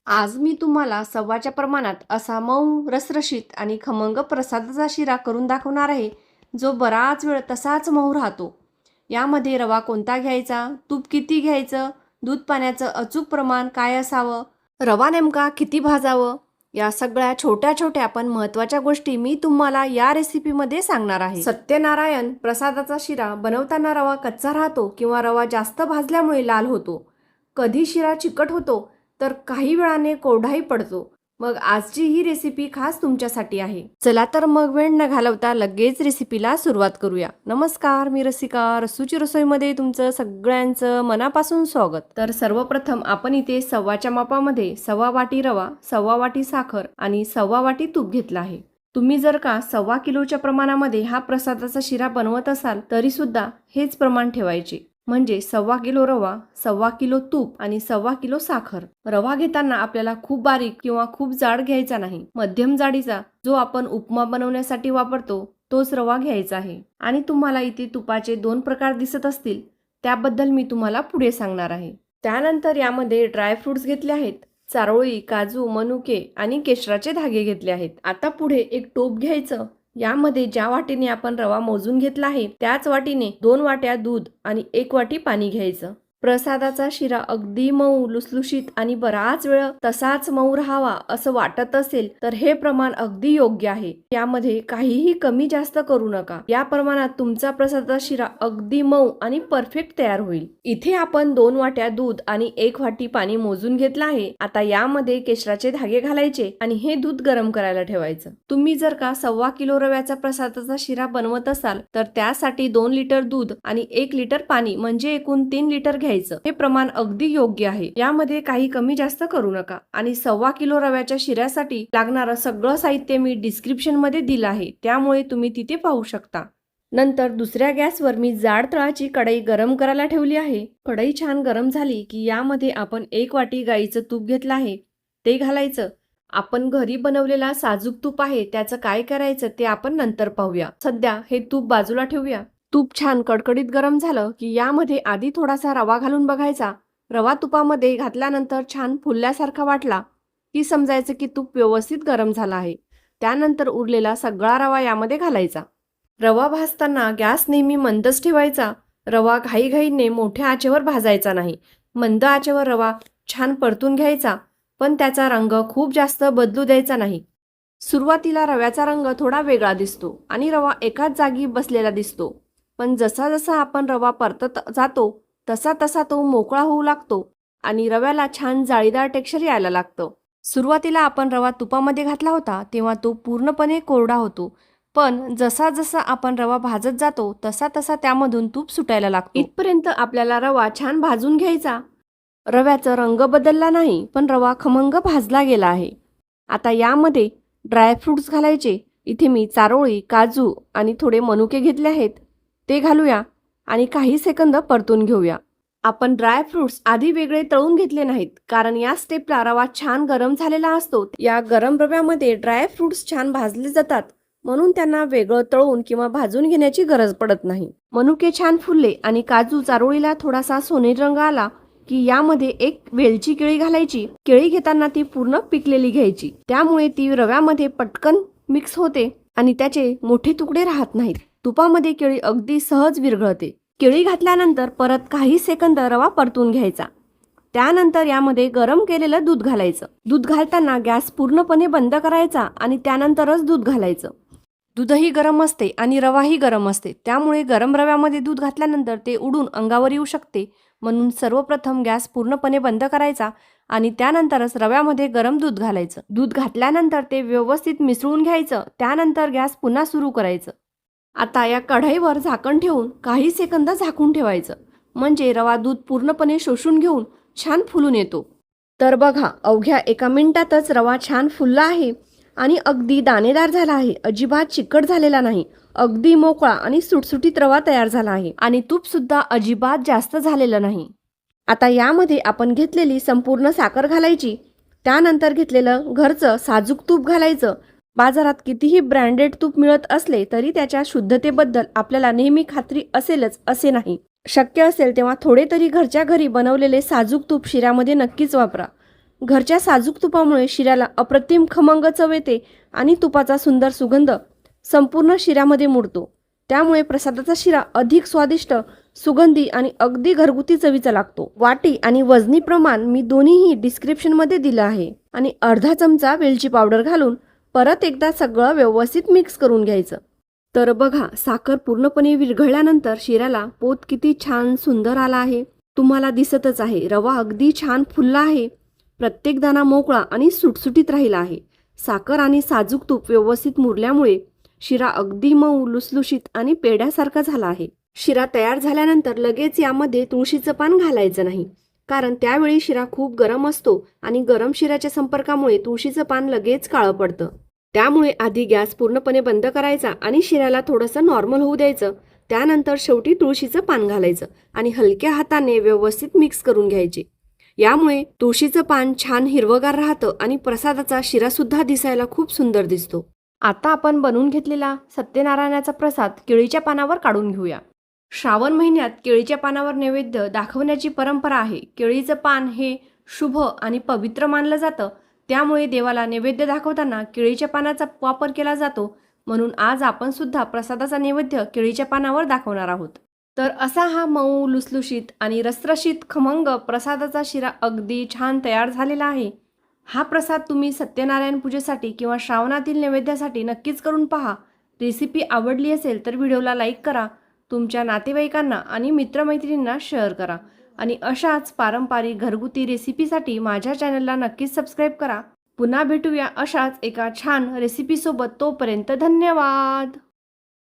आज मी तुम्हाला सव्वाच्या प्रमाणात असा मऊ, रसरशीत आणि खमंग प्रसादाचा शिरा करून दाखवणार आहे, जो बराच वेळ तसाच मऊ राहतो. यामध्ये रवा कोणता घ्यायचा, तूप किती घ्यायचं, दूध पाण्याचं अचूक प्रमाण काय असावं, रवा नेमका किती भाजावं, या सगळ्या छोट्या छोट्या पण महत्त्वाच्या गोष्टी मी तुम्हाला या रेसिपीमध्ये सांगणार आहे. सत्यनारायण प्रसादाचा शिरा बनवताना रवा कच्चा राहतो किंवा रवा जास्त भाजल्यामुळे लाल होतो. कधी शिरा चिकट होतो तर काही वेळाने कोरडाही पडतो. मग आजची ही रेसिपी खास तुमच्यासाठी आहे. चला तर मग वेळ न घालवता लगेच रेसिपीला सुरुवात करूया. नमस्कार, मी रसिका. रसूची रसोईमध्ये तुमचं सगळ्यांचं मनापासून स्वागत. तर सर्वप्रथम आपण इथे सव्वाच्या मापामध्ये 1/2 वाटी रवा, 1/2 वाटी साखर आणि 1/2 वाटी तूप घेतला आहे. तुम्ही जर का 1/2 किलोच्या प्रमाणामध्ये हा प्रसादाचा शिरा बनवत असाल तरी सुद्धा हेच प्रमाण ठेवायचे. म्हणजे 1/2 किलो रवा, 1/2 किलो तूप आणि 1/2 किलो साखर. रवा घेताना आपल्याला खूप बारीक किंवा खूप जाड घ्यायचा नाही. मध्यम जाडीचा, जो आपण उपमा बनवण्यासाठी वापरतो तोच रवा घ्यायचा आहे. आणि तुम्हाला इथे तुपाचे 2 प्रकार दिसत असतील, त्याबद्दल मी तुम्हाला पुढे सांगणार आहे. त्यानंतर यामध्ये ड्रायफ्रुट्स घेतले आहेत. चारोळी, काजू, मनुके आणि केशराचे धागे घेतले आहेत. आता पुढे एक टोप घ्यायचं. यामध्ये ज्या वाटीने आपण रवा मोजून घेतला आहे त्याच वाटीने 2 वाट्या दूध आणि 1 वाटी पाणी घ्यायचं. प्रसादाचा शिरा अगदी मऊ, लुसलुशीत आणि बराच वेळ तसाच मऊ राहावा असं वाटत असेल तर हे प्रमाण अगदी योग्य आहे. यामध्ये काहीही कमी जास्त करू नका. या प्रमाणात तुमचा प्रसादाचा शिरा अगदी मऊ आणि परफेक्ट तयार होईल. इथे आपण 2 वाट्या दूध आणि 1 वाटी पाणी मोजून घेतलं आहे. आता यामध्ये केशराचे धागे घालायचे आणि हे दूध गरम करायला ठेवायचं. तुम्ही जर का 1/2 किलो रव्याचा प्रसादाचा शिरा बनवत असाल तर त्यासाठी 2 लिटर दूध आणि 1 लिटर पाणी म्हणजे एकूण 3 लिटर घ्यायचं. हे प्रमाण अगदी योग्य आहे. यामध्ये काही कमी जास्त करू नका. आणि 1/2 किलो रव्याच्या शिऱ्यासाठी लागणारं सगळं साहित्य मी डिस्क्रिप्शन मध्ये दिलं आहे, त्यामुळे तुम्ही तिथे पाहू शकता. नंतर दुसऱ्या गॅसवर मी जाड तळाची कढई गरम करायला ठेवली आहे. कढई छान गरम झाली की यामध्ये आपण 1 वाटी गाईचं तूप घेतलं आहे ते घालायचं. आपण घरी बनवलेला साजूक तूप आहे, त्याचं काय करायचं ते आपण नंतर पाहूया. सध्या हे तूप बाजूला ठेवूया. तूप छान कडकडीत गरम झालं की यामध्ये आधी थोडासा रवा घालून बघायचा. रवा तुपामध्ये घातल्यानंतर छान फुलल्यासारखा वाटला की समजायचं की तूप व्यवस्थित गरम झाला आहे. त्यानंतर उरलेला सगळा रवा यामध्ये घालायचा. रवा भाजताना गॅस नेहमी मंदच ठेवायचा. रवा घाईघाईने मोठ्या आचेवर भाजायचा नाही. मंद आचेवर रवा छान परतून घ्यायचा, पण त्याचा रंग खूप जास्त बदलू द्यायचा नाही. सुरुवातीला रव्याचा रंग थोडा वेगळा दिसतो आणि रवा एकाच जागी बसलेला दिसतो, पण जसा जसा आपण रवा परतत जातो तसा तसा तो मोकळा होऊ लागतो आणि रव्याला छान जाळीदार टेक्स्चर यायला लागतं. सुरुवातीला आपण रवा तुपामध्ये घातला होता तेव्हा तो पूर्णपणे कोरडा होतो, पण जसा जसा आपण रवा भाजत जातो तसा तसा त्यामधून तूप सुटायला लागतो. इथपर्यंत आपल्याला रवा छान भाजून घ्यायचा. रव्याचा रंग बदलला नाही, पण रवा खमंग भाजला गेला आहे. आता यामध्ये ड्रायफ्रुट्स घालायचे. इथे मी चारोळी, काजू आणि थोडे मनुके घेतले आहेत ते घालूया आणि काही सेकंद परतून घेऊया. आपण ड्रायफ्रुट्स आधी वेगळे तळून घेतले नाहीत, कारण या स्टेपला रवा छान गरम झालेला असतो. या गरम रव्यामध्ये ड्रायफ्रुट्स छान भाजले जातात, म्हणून त्यांना वेगळं तळून किंवा भाजून घेण्याची गरज पडत नाही. मनुके छान फुलले आणि काजू चारोळीला थोडासा सोनेरी रंग आला की यामध्ये एक वेलची केळी घालायची. केळी घेताना ती पूर्ण पिकलेली घ्यायची, त्यामुळे ती रव्यामध्ये पटकन मिक्स होते आणि त्याचे मोठे तुकडे राहत नाहीत. तुपामध्ये केळी अगदी सहज विरघळते. केळी घातल्यानंतर परत काही सेकंद रवा परतून घ्यायचा. त्यानंतर यामध्ये गरम केलेलं दूध घालायचं. दूध घालताना गॅस पूर्णपणे बंद करायचा आणि त्यानंतरच दूध घालायचं. दूधही गरम असते आणि रवाही गरम असते, त्यामुळे गरम रव्यामध्ये दूध घातल्यानंतर ते उडून अंगावर येऊ शकते. म्हणून सर्वप्रथम गॅस पूर्णपणे बंद करायचा आणि त्यानंतरच रव्यामध्ये गरम दूध घालायचं. दूध घातल्यानंतर ते व्यवस्थित मिसळून घ्यायचं. त्यानंतर गॅस पुन्हा सुरू करायचं. आता या कढईवर झाकण ठेवून काही सेकंद झाकून ठेवायचं, म्हणजे रवा दूध पूर्णपणे शोषून घेऊन छान फुलून येतो. तर बघा, अवघ्या 1 मिनिटातच रवा छान फुलला आहे आणि अगदी दाणेदार झाला आहे. अजिबात चिकट झालेला नाही. अगदी मोकळा आणि सुटसुटीत रवा तयार झाला आहे आणि तूप सुद्धा अजिबात जास्त झालेलं नाही. आता यामध्ये आपण घेतलेली संपूर्ण साखर घालायची. त्यानंतर घेतलेलं घरचं साजूक तूप घालायचं. बाजारात कितीही ब्रँडेड तूप मिळत असले तरी त्याच्या शुद्धतेबद्दल आपल्याला नेहमी खात्री असेलच असे नाही. शक्य असेल तेव्हा थोडे तरी घरच्या घरी बनवलेले साजूक तूप शिऱ्यामध्ये नक्कीच वापरा. घरच्या साजूक तुपामुळे शिऱ्याला अप्रतिम खमंग चव येते आणि तुपाचा सुंदर सुगंध संपूर्ण शिऱ्यामध्ये मुरतो. त्यामुळे प्रसादाचा शिरा अधिक स्वादिष्ट, सुगंधी आणि अगदी घरगुती चवीचा लागतो. वाटी आणि वजनी प्रमाण मी दोन्हीही डिस्क्रिप्शनमध्ये दिलं आहे. आणि अर्धा चमचा वेलची पावडर घालून परत एकदा सगळं व्यवस्थित मिक्स करून घ्यायचं. तर बघा, साखर पूर्णपणे विरघळल्यानंतर शिऱ्याला पोत किती छान सुंदर आला आहे. तुम्हाला दिसतच आहे, रवा अगदी छान फुलला आहे. प्रत्येक दाणा मोकळा आणि सुटसुटीत राहिला आहे. साखर आणि साजूक तूप व्यवस्थित मुरल्यामुळे शिरा अगदी मऊ, लुसलुशीत आणि पेढ्यासारखा झाला आहे. शिरा तयार झाल्यानंतर लगेच यामध्ये तुळशीचं पान घालायचं नाही, कारण त्यावेळी शिरा खूप गरम असतो आणि गरम शिऱ्याच्या संपर्कामुळे तुळशीचं पान लगेच काळं पडतं. त्यामुळे आधी गॅस पूर्णपणे बंद करायचा आणि शिऱ्याला थोडंसं नॉर्मल होऊ द्यायचं. त्यानंतर शेवटी तुळशीचं पान घालायचं आणि हलक्या हाताने व्यवस्थित मिक्स करून घ्यायचे. यामुळे तुळशीचं पान छान हिरवगार राहतं आणि प्रसादाचा शिरासुद्धा दिसायला खूप सुंदर दिसतो. आता आपण बनवून घेतलेला सत्यनारायणाचा प्रसाद केळीच्या पानावर काढून घेऊया. श्रावण महिन्यात केळीच्या पानावर नैवेद्य दाखवण्याची परंपरा आहे. केळीचं पान हे शुभ आणि पवित्र मानलं जातं. त्यामुळे देवाला नैवेद्य दाखवताना केळीच्या पानाचा वापर केला जातो. म्हणून आज आपण सुद्धा प्रसादाचा नैवेद्य केळीच्या पानावर दाखवणार आहोत. तर असा हा मऊ, लुसलुशीत आणि रसरशीत खमंग प्रसादाचा शिरा अगदी छान तयार झालेला आहे. हा प्रसाद तुम्ही सत्यनारायण पूजेसाठी किंवा श्रावणातील नैवेद्यासाठी नक्कीच करून पहा. रेसिपी आवडली असेल तर व्हिडिओला लाईक करा, तुमच्या नातेवाईकांना आणि मित्रमैत्रिणींना शेअर करा आणि अशाच पारंपरिक घरगुती रेसिपीसाठी माझ्या चॅनलला नक्कीच सबस्क्राईब करा. पुन्हा भेटूया अशाच एका छान रेसिपीसोबत. तोपर्यंत धन्यवाद.